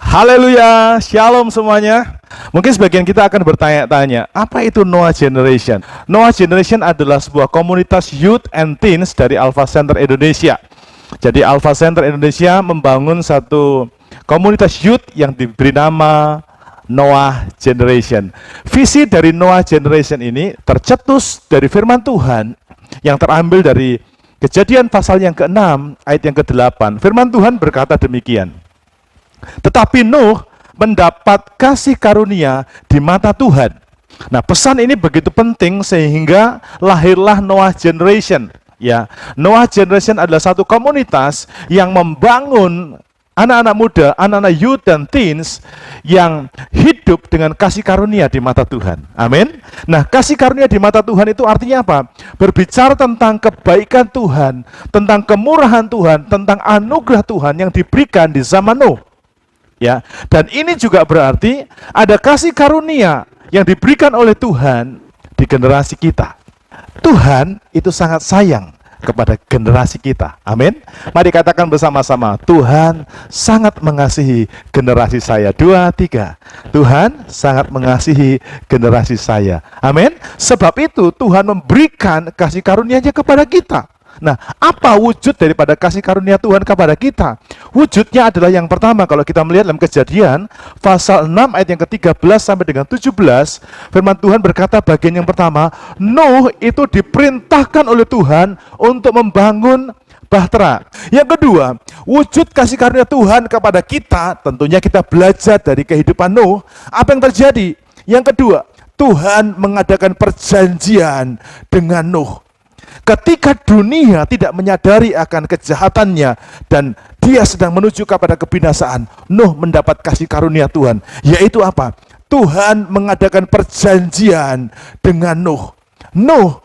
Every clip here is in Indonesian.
Haleluya, shalom semuanya. Mungkin sebagian kita akan bertanya-tanya, apa itu Noah Generation? Noah Generation adalah sebuah komunitas youth and teens dari Alpha Center Indonesia. Jadi Alpha Center Indonesia membangun satu komunitas youth yang diberi nama Noah Generation. Visi dari Noah Generation ini tercetus dari firman Tuhan yang terambil dari Kejadian pasal yang ke-6 ayat yang ke-8. Firman Tuhan berkata demikian. Tetapi Nuh mendapat kasih karunia di mata Tuhan. Nah, pesan ini begitu penting sehingga lahirlah Noah Generation. Ya, Noah Generation adalah satu komunitas yang membangun anak-anak muda, anak-anak youth dan teens yang hidup dengan kasih karunia di mata Tuhan. Amin. Nah, kasih karunia di mata Tuhan itu artinya apa? Berbicara tentang kebaikan Tuhan, tentang kemurahan Tuhan, tentang anugerah Tuhan yang diberikan di zaman Nuh. Ya, dan ini juga berarti ada kasih karunia yang diberikan oleh Tuhan di generasi kita. Tuhan itu sangat sayang kepada generasi kita. Amin. Mari katakan bersama-sama, Tuhan sangat mengasihi generasi saya. 2, 3. Tuhan sangat mengasihi generasi saya. Amin. Sebab itu Tuhan memberikan kasih karunia-Nya kepada kita. Nah, apa wujud daripada kasih karunia Tuhan kepada kita? Wujudnya adalah yang pertama, kalau kita melihat dalam Kejadian pasal 6 ayat yang ke-13 sampai dengan 17, firman Tuhan berkata bagian yang pertama, Nuh itu diperintahkan oleh Tuhan untuk membangun bahtera. Yang kedua, wujud kasih karunia Tuhan kepada kita, tentunya kita belajar dari kehidupan Nuh. Apa yang terjadi? Yang kedua, Tuhan mengadakan perjanjian dengan Nuh. Ketika dunia tidak menyadari akan kejahatannya dan dia sedang menuju kepada kebinasaan, Nuh mendapat kasih karunia Tuhan. Yaitu apa? Tuhan mengadakan perjanjian dengan Nuh. Nuh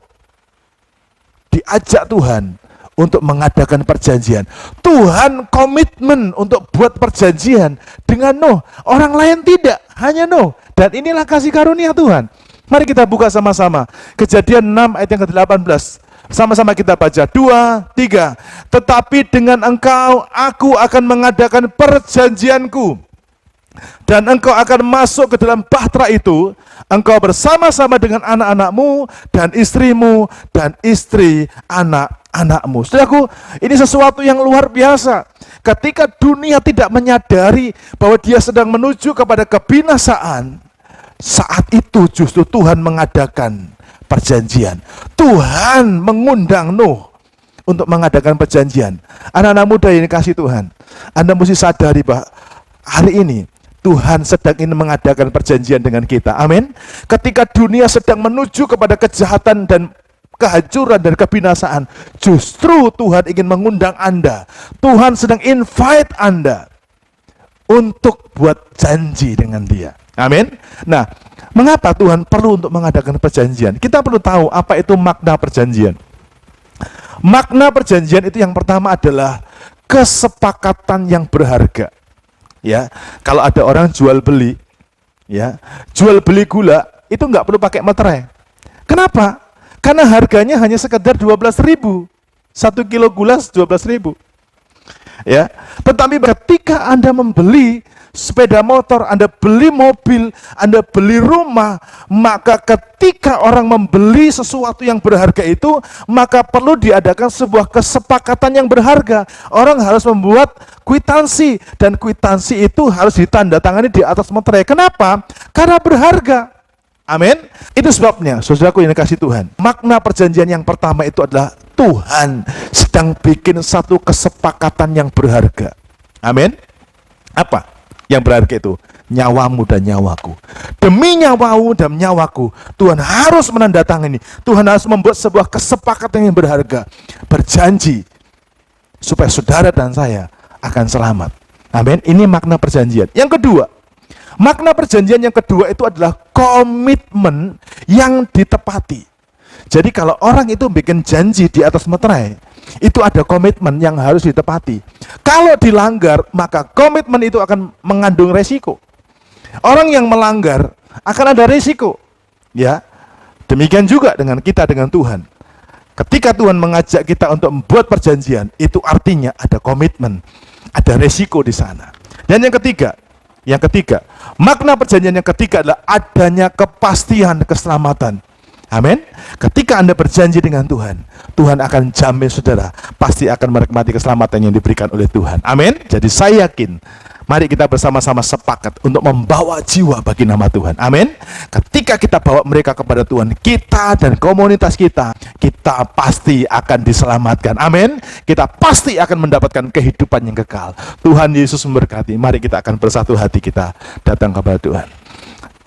diajak Tuhan untuk mengadakan perjanjian. Tuhan komitmen untuk buat perjanjian dengan Nuh. Orang lain tidak, hanya Nuh. Dan inilah kasih karunia Tuhan. Mari kita buka sama-sama Kejadian 6 ayat yang ke-18. Sama-sama kita baca. 2, 3. Tetapi dengan engkau aku akan mengadakan perjanjianku, dan engkau akan masuk ke dalam bahtera itu, engkau bersama-sama dengan anak-anakmu dan istrimu dan istri anak-anakmu. Saudaraku, ini sesuatu yang luar biasa. Ketika dunia tidak menyadari bahwa dia sedang menuju kepada kebinasaan, saat itu justru Tuhan mengadakan perjanjian. Tuhan mengundang Nuh untuk mengadakan perjanjian. Anak-anak muda yang dikasihi Tuhan, Anda mesti sadari bahwa hari ini Tuhan sedang ingin mengadakan perjanjian dengan kita. Amin. Ketika dunia sedang menuju kepada kejahatan dan kehancuran dan kebinasaan, justru Tuhan ingin mengundang Anda. Tuhan sedang invite Anda untuk buat janji dengan Dia. Amin. Nah, mengapa Tuhan perlu untuk mengadakan perjanjian? Kita perlu tahu apa itu makna perjanjian. Makna perjanjian itu yang pertama adalah kesepakatan yang berharga. Ya, kalau ada orang jual beli, ya, jual beli gula itu nggak perlu pakai materai. Kenapa? Karena harganya hanya sekedar 12.000. 1 kilo gula 12.000. Ya, tetapi ketika Anda membeli sepeda motor, Anda beli mobil, Anda beli rumah, maka ketika orang membeli sesuatu yang berharga itu, maka perlu diadakan sebuah kesepakatan yang berharga. Orang harus membuat kwitansi, dan kwitansi itu harus ditandatangani di atas materai. Kenapa? Karena berharga. Amin. Itu sebabnya, saudaraku yang dikasihi Tuhan, makna perjanjian yang pertama itu adalah Tuhan sedang bikin satu kesepakatan yang berharga. Amin. Apa yang berharga itu? Nyawamu dan nyawaku. Demi nyawamu dan nyawaku, Tuhan harus menandatangani. Tuhan harus membuat sebuah kesepakatan yang berharga. Berjanji supaya saudara dan saya akan selamat. Amin. Ini makna perjanjian. Yang kedua, makna perjanjian yang kedua itu adalah komitmen yang ditepati. Jadi kalau orang itu bikin janji di atas materai, itu ada komitmen yang harus ditepati. Kalau dilanggar, maka komitmen itu akan mengandung resiko. Orang yang melanggar akan ada resiko. Ya, demikian juga dengan kita dengan Tuhan. Ketika Tuhan mengajak kita untuk membuat perjanjian, itu artinya ada komitmen, ada resiko di sana. Dan yang ketiga, Yang ketiga, makna perjanjian yang ketiga adalah adanya kepastian keselamatan. Amin. Ketika Anda berjanji dengan Tuhan, Tuhan akan jamin saudara pasti akan menikmati keselamatan yang diberikan oleh Tuhan. Amin. Jadi saya yakin, mari kita bersama-sama sepakat untuk membawa jiwa bagi nama Tuhan. Amin. Ketika kita bawa mereka kepada Tuhan, kita dan komunitas kita pasti akan diselamatkan. Amin. Kita pasti akan mendapatkan kehidupan yang kekal. Tuhan Yesus memberkati. Mari kita akan bersatu hati kita datang kepada Tuhan.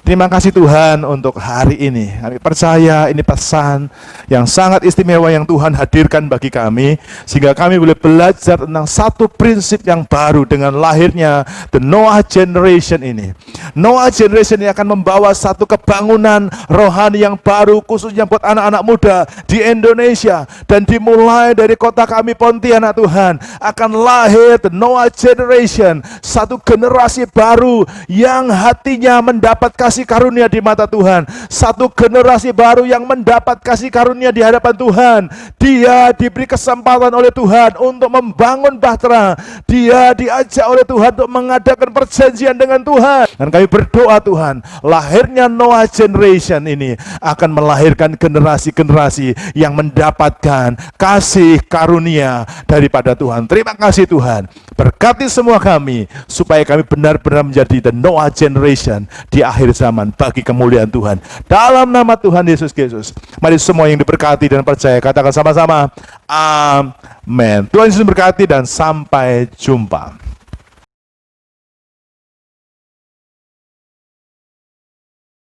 Terima kasih Tuhan untuk hari ini. Kami percaya ini pesan yang sangat istimewa yang Tuhan hadirkan bagi kami, sehingga kami boleh belajar tentang satu prinsip yang baru dengan lahirnya The Noah Generation ini. Noah Generation ini akan membawa satu kebangunan rohani yang baru, khususnya buat anak-anak muda di Indonesia. Dan dimulai dari kota kami Pontianak Tuhan, akan lahir The Noah Generation, satu generasi baru yang hatinya mendapat kasih karunia di mata Tuhan, satu generasi baru yang mendapat kasih karunia di hadapan Tuhan. Dia diberi kesempatan oleh Tuhan untuk membangun bahtera. Dia diajak oleh Tuhan untuk mengadakan perjanjian dengan Tuhan. Dan kami berdoa Tuhan, lahirnya Noah Generation ini akan melahirkan generasi-generasi yang mendapatkan kasih karunia daripada Tuhan. Terima kasih Tuhan. Berkati semua kami supaya kami benar-benar menjadi The Noah Generation di akhir zaman bagi kemuliaan Tuhan. Dalam nama Tuhan Yesus Kristus, mari semua yang diberkati dan percaya katakan sama-sama, amin. Tuhan Yesus berkati dan sampai jumpa.